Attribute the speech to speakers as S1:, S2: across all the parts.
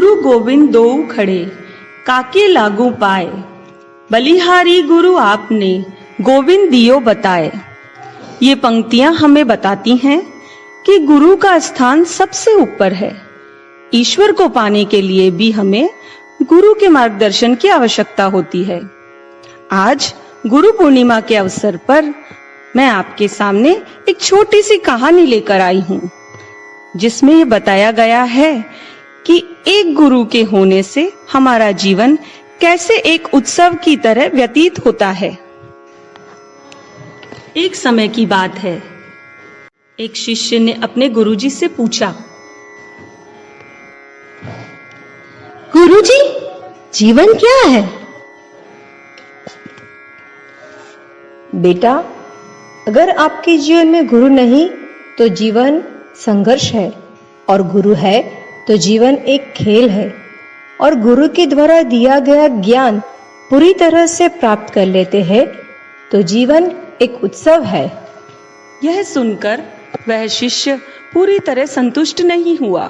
S1: गुरु गोविंद दो खड़े, काके लागू पाए, बलिहारी गुरु आपने, गोविंद दियो बताए। ये पंक्तियां हमें बताती हैं कि गुरु का स्थान सबसे ऊपर है। ईश्वर को पाने के लिए भी हमें गुरु के मार्गदर्शन की आवश्यकता होती है। आज गुरु पूर्णिमा के अवसर पर मैं आपके सामने एक छोटी सी कहानी लेकर आई हूं, जिसमें यह बताया गया है कि एक गुरु के होने से हमारा जीवन कैसे एक उत्सव की तरह व्यतीत होता है। एक समय की बात है, एक शिष्य ने अपने गुरुजी से पूछा,
S2: गुरुजी, जीवन क्या है?
S3: बेटा, अगर आपके जीवन में गुरु नहीं तो जीवन संघर्ष है, और गुरु है तो जीवन एक खेल है। और गुरु के द्वारा दिया गया ज्ञान पूरी तरह से प्राप्त कर लेते हैं तो जीवन एक उत्सव है।
S1: यह सुनकर वह शिष्य पूरी तरह संतुष्ट नहीं हुआ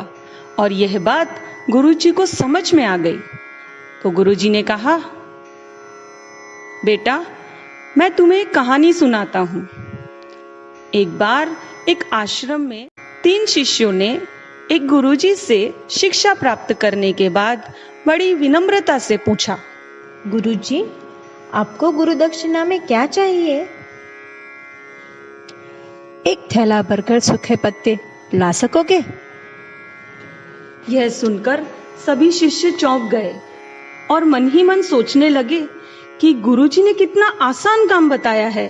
S1: और यह बात गुरुजी को समझ में आ गई। तो गुरुजी ने कहा, बेटा, मैं तुम्हें एक कहानी सुनाता हूं। एक बार एक आश्रम में 3 शिष्यों ने एक गुरुजी से शिक्षा प्राप्त करने के बाद बड़ी विनम्रता से पूछा,
S3: गुरुजी, आपको गुरु दक्षिणा में क्या चाहिए?
S2: एक थैला भरकर सूखे पत्ते ला सकोगे?
S1: यह सुनकर सभी शिष्य चौंक गए और मन ही मन सोचने लगे कि गुरुजी ने कितना आसान काम बताया है।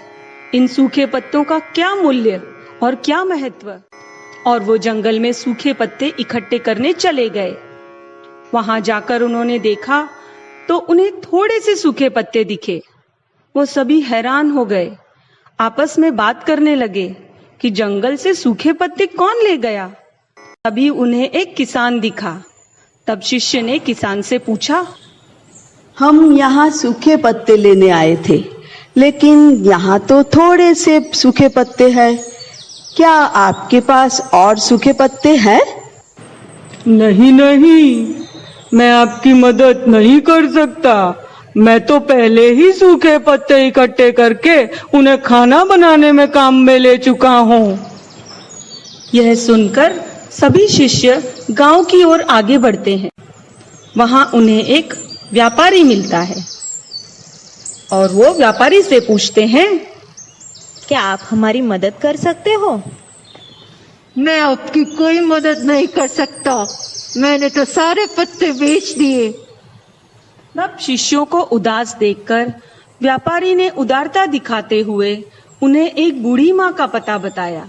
S1: इन सूखे पत्तों का क्या मूल्य और क्या महत्व। और वो जंगल में सूखे पत्ते इकट्ठे करने चले गए। वहां जाकर उन्होंने देखा तो उन्हें थोड़े से सूखे पत्ते दिखे। वो सभी हैरान हो गए, आपस में बात करने लगे कि जंगल से सूखे पत्ते कौन ले गया। तभी उन्हें एक किसान दिखा। तब शिष्य ने किसान से पूछा,
S4: हम यहाँ सूखे पत्ते लेने आए थे, लेकिन यहाँ तो थोड़े से सूखे पत्ते हैं। क्या आपके पास और सूखे पत्ते हैं?
S5: नहीं नहीं, मैं आपकी मदद नहीं कर सकता। मैं तो पहले ही सूखे पत्ते इकट्ठे करके उन्हें खाना बनाने में काम में ले चुका हूँ।
S1: यह सुनकर सभी शिष्य गांव की ओर आगे बढ़ते हैं। वहां उन्हें एक व्यापारी मिलता है और वो व्यापारी से पूछते हैं,
S3: क्या आप हमारी मदद कर सकते हो?
S2: मैं आपकी कोई मदद नहीं कर सकता। मैंने तो सारे पत्ते बेच दिए।
S1: तब शिष्यों को उदास देखकर व्यापारी ने उदारता दिखाते हुए उन्हें एक बूढ़ी माँ का पता बताया,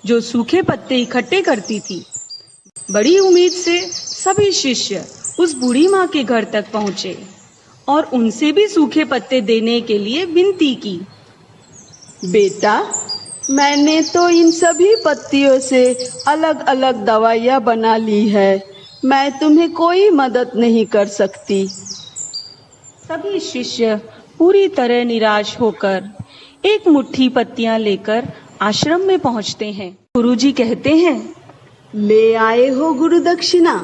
S1: जो सूखे पत्ते इकट्ठे करती थी। बड़ी उम्मीद से सभी शिष्य उस बूढ़ी माँ के घर तक पहुंचे और उनसे भी सूखे पत्ते देने के लिए विनती की।
S4: बेटा, मैंने तो इन सभी पत्तियों से अलग अलग दवाइयाँ बना ली है। मैं तुम्हें कोई मदद नहीं कर सकती।
S1: सभी शिष्य पूरी तरह निराश होकर एक मुट्ठी पत्तियां लेकर आश्रम में पहुंचते हैं। गुरुजी कहते हैं,
S4: ले आए हो गुरु दक्षिणा?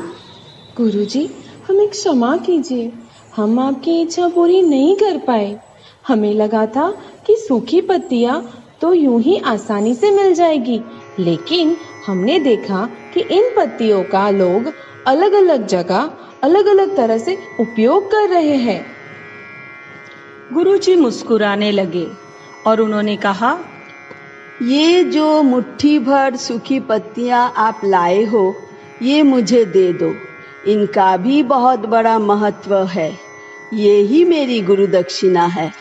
S6: गुरुजी, हमें क्षमा कीजिए, हम आपकी इच्छा पूरी नहीं कर पाए। हमें लगा था कि सूखी पत्तियां तो यूं ही आसानी से मिल जाएगी, लेकिन हमने देखा कि इन पत्तियों का लोग अलग अलग जगह अलग अलग तरह से उपयोग कर रहे हैं।
S1: गुरुजी मुस्कुराने लगे और उन्होंने कहा,
S4: ये जो मुट्ठी भर सूखी पत्तियां आप लाए हो, ये मुझे दे दो। इनका भी बहुत बड़ा महत्व है। ये ही मेरी गुरु दक्षिणा है।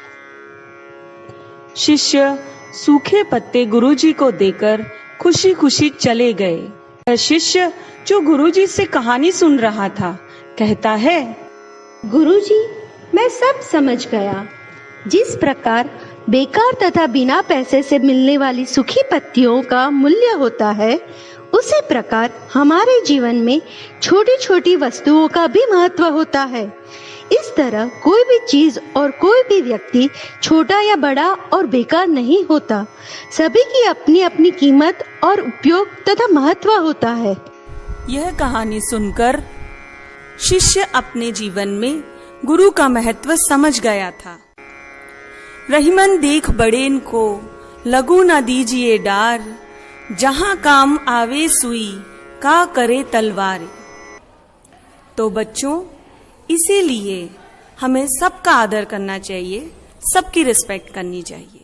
S1: शिष्य सूखे पत्ते गुरुजी को देकर खुशी खुशी चले गए। शिष्य जो गुरुजी से कहानी सुन रहा था, कहता है,
S2: गुरुजी, मैं सब समझ गया। जिस प्रकार बेकार तथा बिना पैसे से मिलने वाली सूखी पत्तियों का मूल्य होता है, उसी प्रकार हमारे जीवन में छोटी छोटी वस्तुओं का भी महत्व होता है। इस तरह कोई भी चीज और कोई भी व्यक्ति छोटा या बड़ा और बेकार नहीं होता। सभी की अपनी अपनी कीमत और उपयोग तथा महत्व होता है।
S1: यह कहानी सुनकर शिष्य अपने जीवन में गुरु का महत्व समझ गया था। रहीमन देख बड़ेन को लगू न दीजिए डार, जहां काम आवे सुई का करे तलवार। तो बच्चों, इसीलिए हमें सबका आदर करना चाहिए, सबकी रिस्पेक्ट करनी चाहिए।